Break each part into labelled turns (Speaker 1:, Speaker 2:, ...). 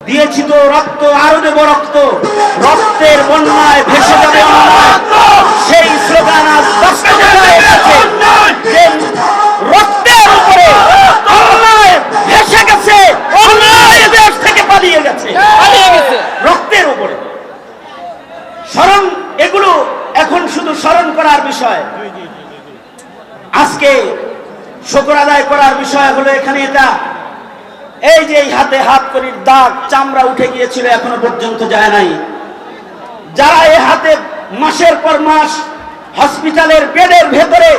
Speaker 1: দিয়েছি তো রক্ত, আরো দেব রক্ত, রক্তের বন্যায় ভেসে যাবে অন্যায়। সেই স্লোগান আজ বাস্তবতায় এসেছে যে রক্তের উপরে অন্যায় ভেসে গেছে, অন্যায় দেশ থেকে পালিয়ে গেছে রক্তের উপরে। স্মরণ, এগুলো এখন শুধু স্মরণ করার বিষয়। আজকে শুকর আদায় করার বিষয় হলো এখানে এটা, এই যে হাতে হাত করির দাগ, চামড়া উঠে গিয়েছিল, এখনো পর্যন্ত যায় নাই। যারা এই হাতে মাসের পর মাস হসপিটালের বেডের ভেতরে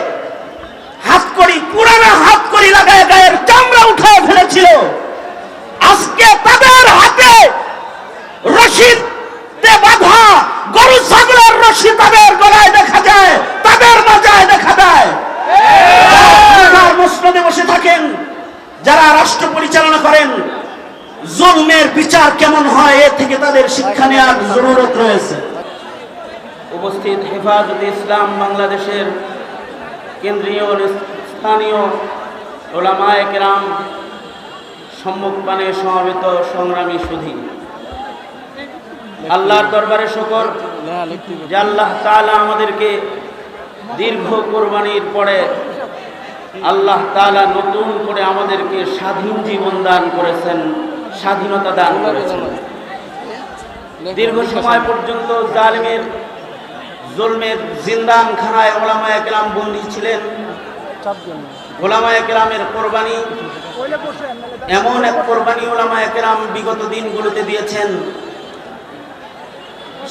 Speaker 1: হাতকড়ি, পুরানা হাতকড়ি লাগায় গায়ের চামড়া উঠায় ফেলেছিল, আজকে তাদের হাতে রশিদে বাঁধা গরু ছাগলের রশি তাদের গলায় দেখা যায়, তাদের মাজায় দেখা দেয়। মসনদে বসে থাকেন যারা রাষ্ট্র পরিচালনা করেন, জুলমের বিচার কেমন হয় এ থেকে তাদের শিক্ষা নেওয়ার জরুরত রয়েছে। উপস্থিত হেফাজতে ইসলাম বাংলাদেশের কেন্দ্রীয় ও স্থানীয় উলামায়ে কেরাম, সম্মুখপানে সমবেত সংগ্রামী সুধী, আল্লাহর দরবারে শুকর যে আল্লাহ তাআলা আমাদেরকে দীর্ঘ কোরবানির পরে আল্লাহ তাআলা নতুন করে আমাদেরকে স্বাধীন জীবন দান করেছেন, স্বাধীনতা দান করেছেন। দীর্ঘ সময় পর্যন্ত জালিমের জুলমের জিন্দানখানায় উলামায়ে কেরাম বন্দী ছিলেন। উলামায়ে কেরামের কোরবানি, এমন এক কোরবানি উলামায়ে কেরাম বিগত দিনগুলোতে দিয়েছেন।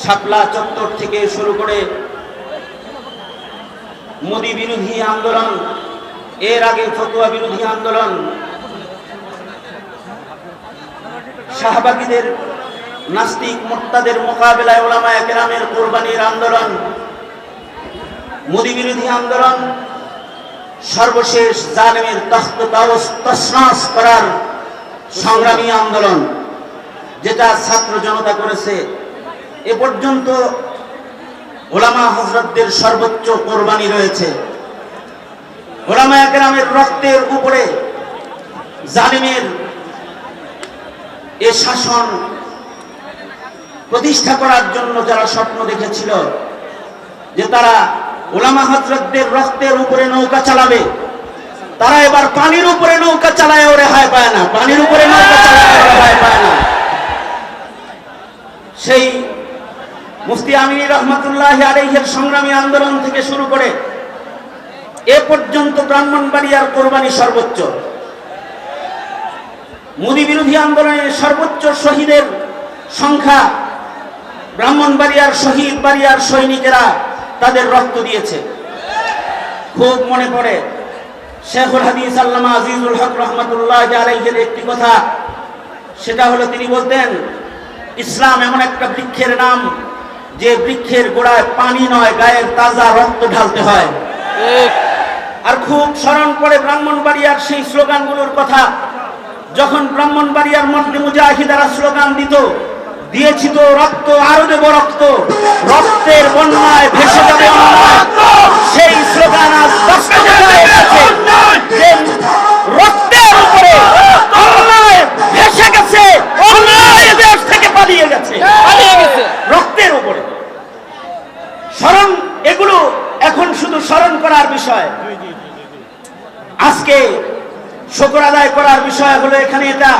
Speaker 1: শাপলা চত্বর থেকে শুরু করে মোদি বিরোধী আন্দোলন, এর আগে ফতোয়া বিরোধী আন্দোলন, শাহবাগীদের নাস্তিক মোর্তাদের মোকাবেলায় উলামায়ে কেরামের কোরবানির আন্দোলন, মোদি বিরোধী আন্দোলন, সর্বশেষ জালেমের তখ্ত তছনছ করার সংগ্রামী আন্দোলন, যেটা ছাত্র জনতা করেছে। এ পর্যন্ত উলামা হযরতদের সর্বোচ্চ কোরবানি রয়েছে। উলামায়ে কেরামের রক্তের উপরে জালিমের এ শাসন প্রতিষ্ঠা করার জন্য যারা স্বপ্ন দেখেছিল যে তারা উলামা হযরতদের রক্তের উপরে নৌকা চালাবে, তারা এবার পানির উপরে নৌকা চালায় ওরে রেহাই পায় না, পানির উপরে নৌকা চালায় ওরে রেহাই পায় না। সেই মুফতি আমিনী রহমাতুল্লাহি আলাইহির সংগ্রামী আন্দোলন থেকে শুরু করে এ পর্যন্ত ব্রাহ্মণবাড়িয়ার কোরবানি সর্বোচ্চ। মোদি বিরোধী আন্দোলনের সর্বোচ্চ শহীদের সংখ্যা ব্রাহ্মণবাড়িয়ার শহীদ বাড়িয়ার সৈনিকেরা তাদের রক্ত দিয়েছে। খুব মনে পড়ে শেখুল হাদিস আল্লামা আজিজুল হক রহমাতুল্লাহি আলাইহির একটি কথা, সেটা হলো তিনি বলতেন, ইসলাম এমন একটা বৃক্ষের নাম যে বৃক্ষের গোড়ায় পানি নয়, গায়ের তাজা রক্ত ঢালতে হয়। আর খুব স্মরণ পড়ে ব্রাহ্মণবাড়িয়ার সেই স্লোগানগুলোর কথা, যখন ব্রাহ্মণবাড়িয়ার মধ্যে মুজাহিদারা স্লোগান দিত, দিয়েছি তো রক্ত, আরো দেব রক্ত, রক্তের বন্যায় ভেসে যাবে অন্যায়। সেই স্লোগান আজ বাস্তবতায় এসেছে যে রক্তের উপরে অন্যায় ভেসে গেছে, অন্যায় দেশ থেকে পালিয়ে গেছে রক্তের উপরে। স্মরণ, এগুলো এখন শুধু স্মরণ করার বিষয়। আজকে শুকর আদায় করার বিষয় হলো এখানে এটা,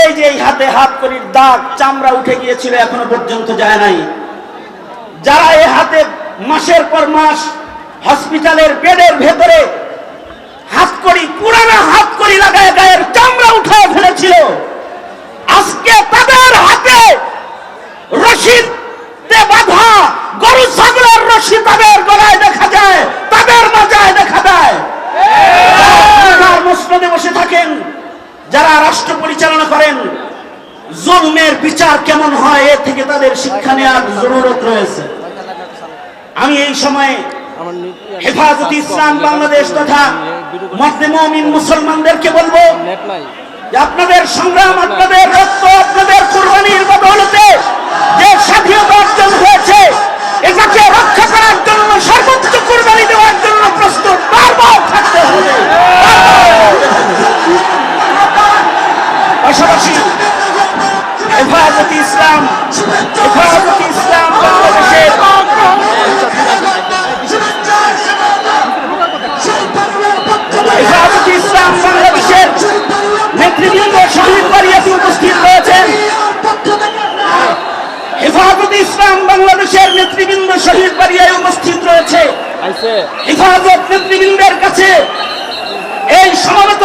Speaker 1: এই যে হাতে হাত করির দাগ, চামড়া উঠে গিয়েছিল, এখনো পর্যন্ত যায় নাই। যারা এই হাতে মাসের পর মাস হসপিটালের বেডের ভেতরে হাতকড়ি, পুরানা হাতকড়ি লাগায় গায়ের চামড়া উঠায় ফেলেছিল, আজকে তাদের হাতে রশিদে বাঁধা গরু ছাগলের রশি তাদের গলায় দেখা যায়, তাদের মাজায় দেখা দেয়। মসনদে বসে থাকেন যারা রাষ্ট্র পরিচালনা করেন, জুলমের বিচার কেমন হয় এ থেকে তাদের শিক্ষা নেওয়ার জরুরত রয়েছে। আমি এই সময়ে হেফাজতে ইসলাম বাংলাদেশ তথা মুসলিম মুমিন মুসলমানদেরকে বলবো যে আপনাদের সংগ্রাম, আপনাদের রক্ত, আপনাদের কুরবানির বদৌলতে যে স্বাধীনতা অর্জন হয়েছে, এটাকে রক্ষা করার জন্য সর্বোচ্চ কুরবানি দেওয়ার জন্য প্রস্তুত বারবার থাকতে হবে। পাশাপাশি হেফাজতে ইসলাম বাংলাদেশের হেফাজতে ইসলাম বাংলাদেশের নেতৃবৃন্দ শহীদ বাড়িয়াতে উপস্থিত রয়েছেন। হেফাজতে ইসলাম বাংলাদেশের নেতৃবৃন্দ শহীদ বাড়িয়ায় উপস্থিত রয়েছে। হেফাজত নেতৃবৃন্দের কাছে এই সমবেত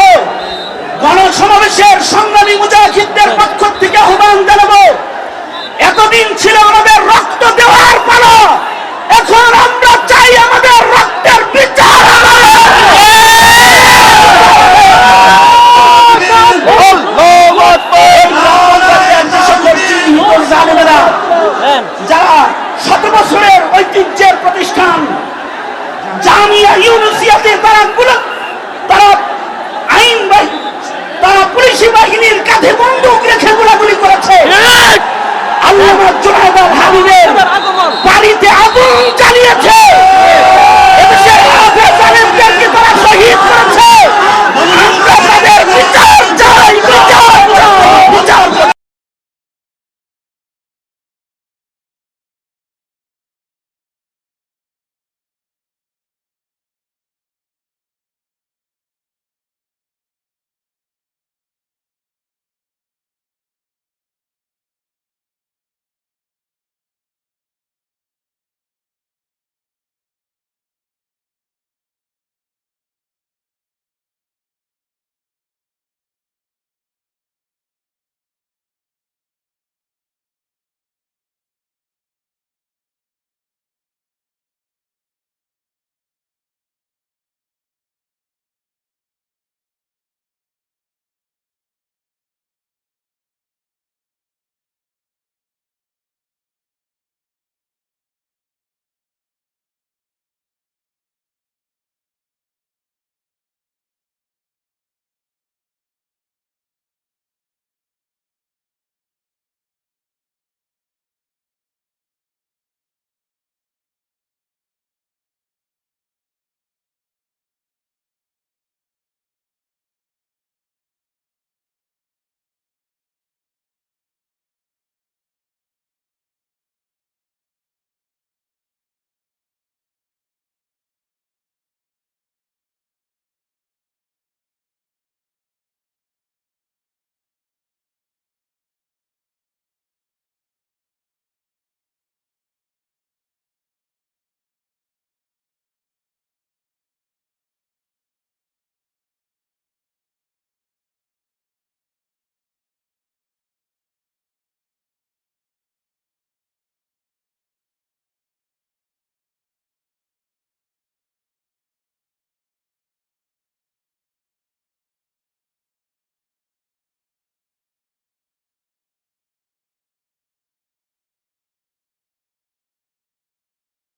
Speaker 1: গণসমাবেশের সংগ্রামী মুজাহিদদের পক্ষ থেকে আহ্বান জানাবো, এতদিন ছিল আমাদের রক্ত দেওয়ার পালা, এখন আমরা চাই আমাদের রক্তের বিচার। যারা 7 বছরের ঐতিহ্যের প্রতিষ্ঠান জামিয়া ইউনুসিয়াতে তারা পুলিশি বাহিনীর কাঁধে বন্দুক